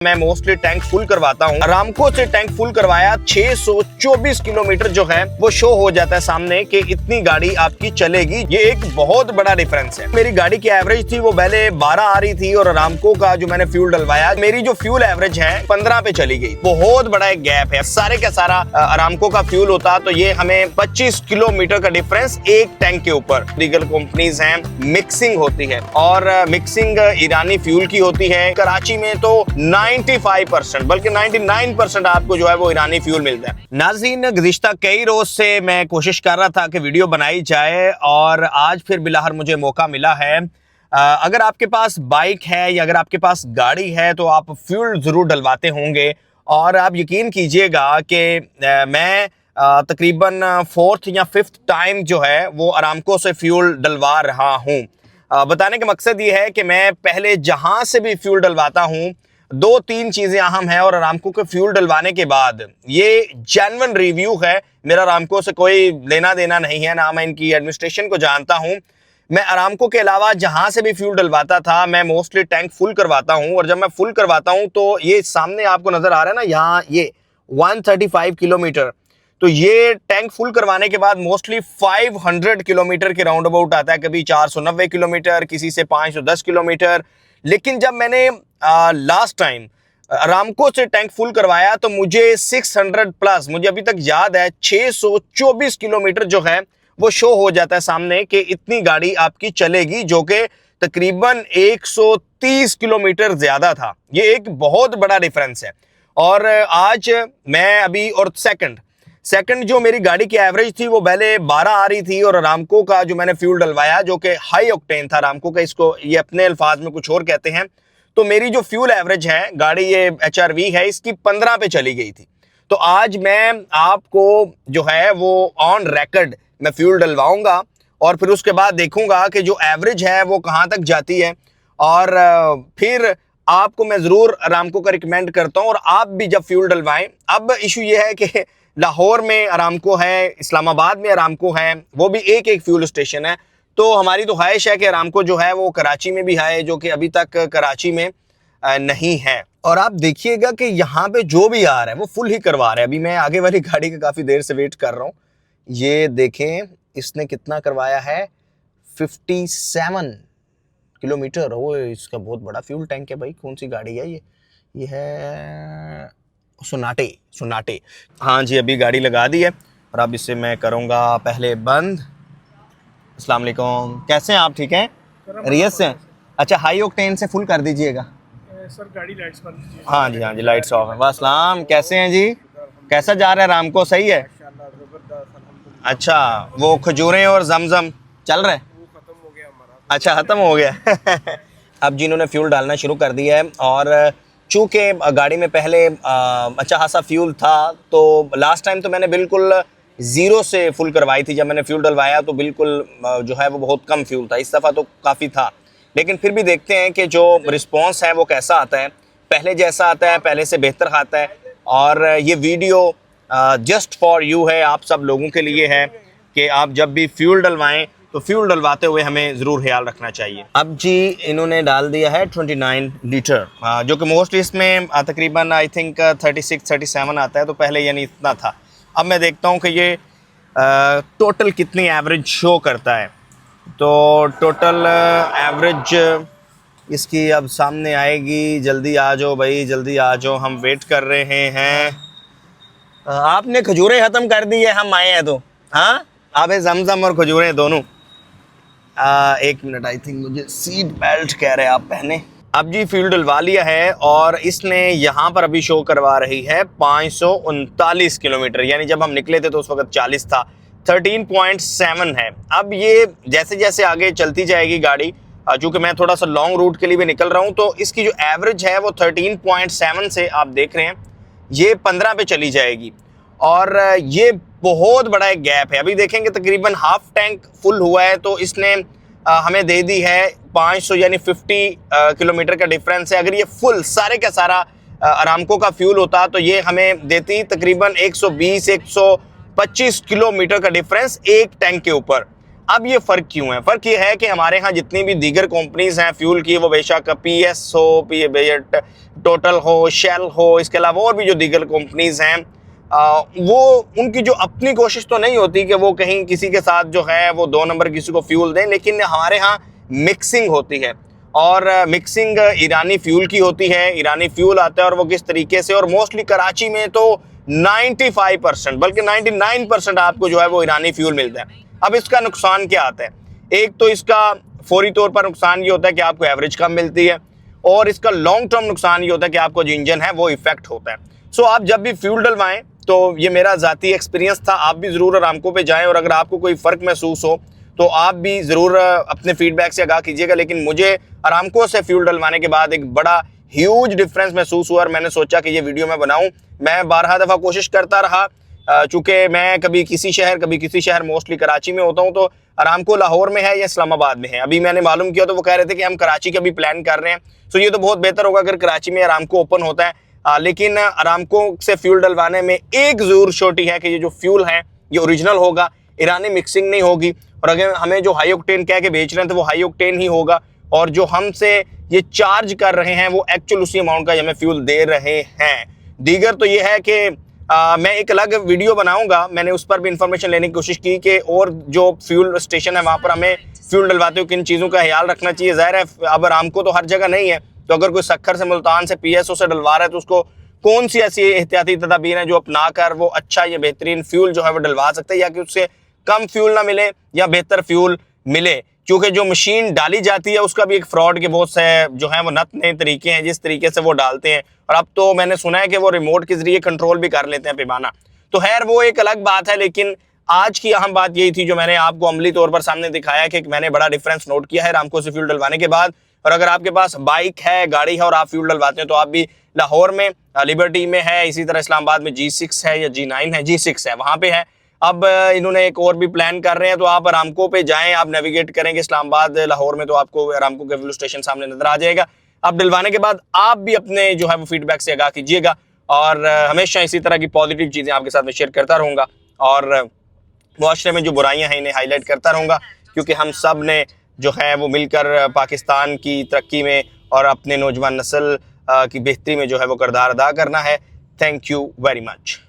मैं mostly tank full करवाता हूँ। अरामको से टैंक फुल करवाया 624 किलोमीटर जो है वो शो हो जाता है सामने कि इतनी गाड़ी आपकी चलेगी। ये एक बहुत बड़ा डिफरेंस है। मेरी गाड़ी की एवरेज थी वो पहले 12 आ रही थी और अरामको का जो मैंने फ्यूल डलवाया मेरी जो फ्यूल एवरेज है 15 पे चली गई। बहुत बड़ा एक गैप है। सारे का सारा अरामको का फ्यूल होता तो ये हमें 25 किलोमीटर का डिफरेंस एक टैंक के ऊपर। दीगर कंपनीज हैं, मिक्सिंग होती है और मिक्सिंग ईरानी फ्यूल की होती है। कराची में तो 95% बल्कि 99% आपको जो है वो ईरानी फ्यूल मिलता है। नाज़रीन, गुज़िश्ता कई रोज से मैं कोशिश कर रहा था कि वीडियो बनाई जाए और आज फिर बिलाहर मुझे मौका मिला है। अगर आपके पास बाइक है या अगर आपके पास गाड़ी है तो आप फ्यूल जरूर डलवाते होंगे और आप यकीन कीजिएगा कि मैं तकरीबन 4th या 5th टाइम जो है वो अरामको से फ्यूल डलवा रहा हूँ। बताने का मकसद ये है कि मैं पहले जहां से भी फ्यूल डलवाता हूँ 2-3 चीजें अहम हैं और अरामको के फ्यूल डलवाने के बाद ये जेन्युइन रिव्यू है। मेरा अरामको से कोई लेना देना नहीं है, ना मैं इनकी एडमिनिस्ट्रेशन को जानता हूं। मैं अरामको के अलावा जहां से भी फ्यूल डलवाता था मैं मोस्टली टैंक फुल करवाता हूं और जब मैं फुल करवाता हूं तो ये सामने आपको नजर आ रहा है ना, यहाँ ये 135 किलोमीटर, तो ये टैंक फुल करवाने के बाद मोस्टली 500 किलोमीटर के राउंड अबाउट आता है। कभी 490 किलोमीटर, किसी से 510 किलोमीटर। लेकिन जब मैंने लास्ट टाइम अरामको से टैंक फुल करवाया तो मुझे 600 प्लस, मुझे अभी तक याद है 624 किलोमीटर जो है वो शो हो जाता है सामने कि इतनी गाड़ी आपकी चलेगी, जो कि तकरीबन 130 किलोमीटर ज्यादा था। ये एक बहुत बड़ा डिफरेंस है। और आज मैं अभी और सेकंड जो मेरी गाड़ी की एवरेज थी वो पहले 12 आ रही थी और अरामको का जो मैंने फ्यूल डलवाया जो कि हाई ऑक्टेन था, अरामको का इसको ये अपने अल्फाज में कुछ और कहते हैं, तो मेरी जो फ्यूल एवरेज है, गाड़ी ये HRV है, इसकी 15 पे चली गई थी। तो आज मैं आपको जो है वो ऑन रिकॉर्ड मैं फ्यूल डलवाऊंगा और फिर उसके बाद देखूंगा कि जो एवरेज है वो कहाँ तक जाती है और फिर आपको मैं जरूर अरामको का रिकमेंड करता हूँ और आप भी जब फ्यूल डलवाएं। अब इशू ये है कि लाहौर में अरामको है, इस्लामाबाद में अरामको है, वो भी एक फ्यूल स्टेशन है। तो हमारी तो ख्वाहिश है कि अरामको जो है वो कराची में भी है, जो कि अभी तक कराची में नहीं है। और आप देखिएगा कि यहाँ पे जो भी आ रहा है वो फुल ही करवा रहा है। अभी मैं आगे वाली गाड़ी का काफ़ी देर से वेट कर रहा हूँ। ये देखें इसने कितना करवाया है, 57 किलोमीटर। वो इसका बहुत बड़ा फ्यूल टैंक है भाई। कौन सी गाड़ी है ये है सोनाटे। हाँ जी, अभी गाड़ी लगा दी है और अब इसे मैं करूँगा पहले बंद। अस्सलाम वालेकुम, कैसे हैं आप? ठीक हैं? रियाद से? अच्छा, हाई ऑक्टेन से फुल कर दीजिएगा सर। गाड़ी लाइट्स बंद कीजिए। हाँ जी, लाइट्स ऑफ है। वास्सलाम, कैसे हैं जी? कैसा जा रहा है अरामको? सही है? अच्छा, वो खजूरें और जमजम चल रहे हैं? खत्म हो गया हमारा। अच्छा, खत्म हो गया। अब जिन्होंने फ्यूल डालना शुरू कर दिया है और चूँकि गाड़ी में पहले अच्छा खासा फ्यूल था, तो लास्ट टाइम तो मैंने बिल्कुल ज़ीरो से फुल करवाई थी। जब मैंने फ्यूल डलवाया तो बिल्कुल जो है वो बहुत कम फ्यूल था। इस दफ़ा तो काफ़ी था, लेकिन फिर भी देखते हैं कि जो रिस्पॉन्स है वो कैसा आता है। पहले जैसा आता है, पहले से बेहतर आता है। और ये वीडियो जस्ट फॉर यू है, आप सब लोगों के लिए है कि आप जब भी फ्यूल डलवाएं तो फ्यूल डलवाते हुए हमें ज़रूर ख्याल रखना चाहिए। अब जी इन्होंने डाल दिया है 29 लीटर, जो कि मोस्टली इसमें तकरीबन आई थिंक 36-37 आता है, तो पहले यानी इतना था। अब मैं देखता हूँ कि ये टोटल कितनी एवरेज शो करता है। तो टोटल एवरेज इसकी अब सामने आएगी। जल्दी आ जाओ भाई, जल्दी आ जाओ, हम वेट कर रहे हैं। आपने खजूरें ख़त्म कर दी है, हम आए हैं तो। हाँ, आप जमजम और खजूरें दोनों। एक मिनट, आई थिंक मुझे सीट बेल्ट कह रहे हैं आप पहने। अब जी फ्यूल डलवा लिया है और इसने यहाँ पर अभी शो करवा रही है 539 किलोमीटर, यानी जब हम निकले थे तो उस वक्त 40 था। 13.7 है। अब ये जैसे जैसे आगे चलती जाएगी गाड़ी, चूँकि मैं थोड़ा सा लॉन्ग रूट के लिए भी निकल रहा हूँ, तो इसकी जो एवरेज है वो 13.7 से आप देख रहे हैं ये 15 पे चली जाएगी। और ये बहुत बड़ा एक गैप है। अभी देखेंगे तकरीबन हाफ टैंक फुल हुआ है तो इसने हमें दे दी है 500 यानी 50 किलोमीटर का डिफरेंस है। अगर ये फुल सारे का सारा अरामको का फ्यूल होता तो ये हमें देती तकरीबन 120-125 किलोमीटर का डिफरेंस एक टैंक के ऊपर। अब ये फ़र्क क्यों है? फ़र्क ये है कि हमारे यहाँ जितनी भी दीगर कंपनीज हैं फ्यूल की, वो बेशक PS हो, टोटल हो, शेल हो, इसके अलावा और भी जो दीगर कंपनीज हैं, वो उनकी जो अपनी कोशिश तो नहीं होती कि वो कहीं किसी के साथ जो है वो 2 नंबर किसी को फ्यूल दें, लेकिन हमारे यहाँ मिक्सिंग होती है और मिक्सिंग ईरानी फ्यूल की होती है। ईरानी फ्यूल आता है और वो किस तरीके से, और मोस्टली कराची में तो 95% बल्कि 99% आपको जो है वो ईरानी फ्यूल मिलता है। अब इसका नुकसान क्या आता है? एक तो इसका फौरी तौर पर नुकसान ये होता है कि आपको एवरेज कम मिलती है, और इसका लॉन्ग टर्म नुकसान ये होता है कि आपको जो इंजन है वो इफेक्ट होता है। सो आप जब भी फ्यूल डलवाएं, तो ये मेरा ज़ाती एक्सपीरियंस था, आप भी ज़रूर अरामको पे जाएं, और अगर आपको कोई फ़र्क महसूस हो तो आप भी ज़रूर अपने फीडबैक से आगाह कीजिएगा। लेकिन मुझे अरामको से फ्यूल डलवाने के बाद एक बड़ा ह्यूज डिफरेंस महसूस हुआ और मैंने सोचा कि ये वीडियो मैं बनाऊं। मैं 12 दफ़ा कोशिश करता रहा, चूँकि मैं कभी किसी शहर मोस्टली कराची में होता हूँ, तो अरामको लाहौर में है या इस्लामाबाद में है। अभी मैंने मालूम किया तो वो कह रहे थे कि हम कराची का भी प्लान कर रहे हैं। सो ये तो बहुत बेहतर होगा अगर कराची में अरामको ओपन होता है। लेकिन अरामको से फ्यूल डलवाने में एक ज़रूर छोटी है कि ये जो फ्यूल है ये ओरिजिनल होगा, ईरानी मिक्सिंग नहीं होगी, और अगर हमें जो हाई ऑक्टेन कह के बेच रहे हैं तो वो हाई ऑक्टेन ही होगा, और जो हमसे ये चार्ज कर रहे हैं वो एक्चुअल उसी अमाउंट का हमें फ्यूल दे रहे हैं। दीगर तो ये है कि मैं एक अलग वीडियो बनाऊंगा, मैंने उस पर भी इंफॉर्मेशन लेने की कोशिश की कि और जो फ्यूल स्टेशन है वहाँ पर हमें फ्यूल डलवाते हुए किन चीज़ों का ख्याल रखना चाहिए। ज़ाहिर है अब अरामको तो हर जगह नहीं है, तो अगर कोई सक्खर से, मुल्तान से, PSO से डलवा रहा है तो उसको कौन सी ऐसी एहतियाती तदाबीर हैं जो अपना कर वो अच्छा या बेहतरीन फ्यूल जो है वो डलवा सकते हैं, या कि उससे कम फ्यूल ना मिले या बेहतर फ्यूल मिले। क्योंकि जो मशीन डाली जाती है उसका भी एक फ्रॉड के बहुत से जो है वो नत नए तरीके हैं जिस तरीके से वो डालते हैं, और अब तो मैंने सुना है कि वो रिमोट के जरिए कंट्रोल भी कर लेते हैं पैमाना। तो खैर वो एक अलग बात है, लेकिन आज की अहम बात यही थी जो मैंने आपको अमली तौर पर सामने दिखाया कि मैंने बड़ा डिफरेंस नोट किया है अरामको से फ्यूल डलवाने के बाद। और अगर आपके पास बाइक है, गाड़ी है और आप फ्यूल डलवाते हैं तो आप भी लाहौर में लिबर्टी में है, इसी तरह इस्लामाबाद में G6 है या G9 है, G6 है, वहाँ पे है। अब इन्होंने एक और भी प्लान कर रहे हैं, तो आप अरामको पे जाएं, आप नेविगेट करेंगे इस्लामाबाद लाहौर में तो आपको अरामको का फ्यूल स्टेशन सामने नजर आ जाएगा। अब डलवाने के बाद आप भी अपने जो है वो फीडबैक से आगाह कीजिएगा, और हमेशा इसी तरह की पॉजिटिव चीज़ें आपके साथ में शेयर करता रहूँगा, और मुआशरे में जो बुराइयां हैं इन्हें हाईलाइट करता रहूँगा, क्योंकि हम सब ने जो है वो मिलकर पाकिस्तान की तरक्की में और अपने नौजवान नस्ल की बेहतरी में जो है वो किरदार अदा करना है। Thank you very much.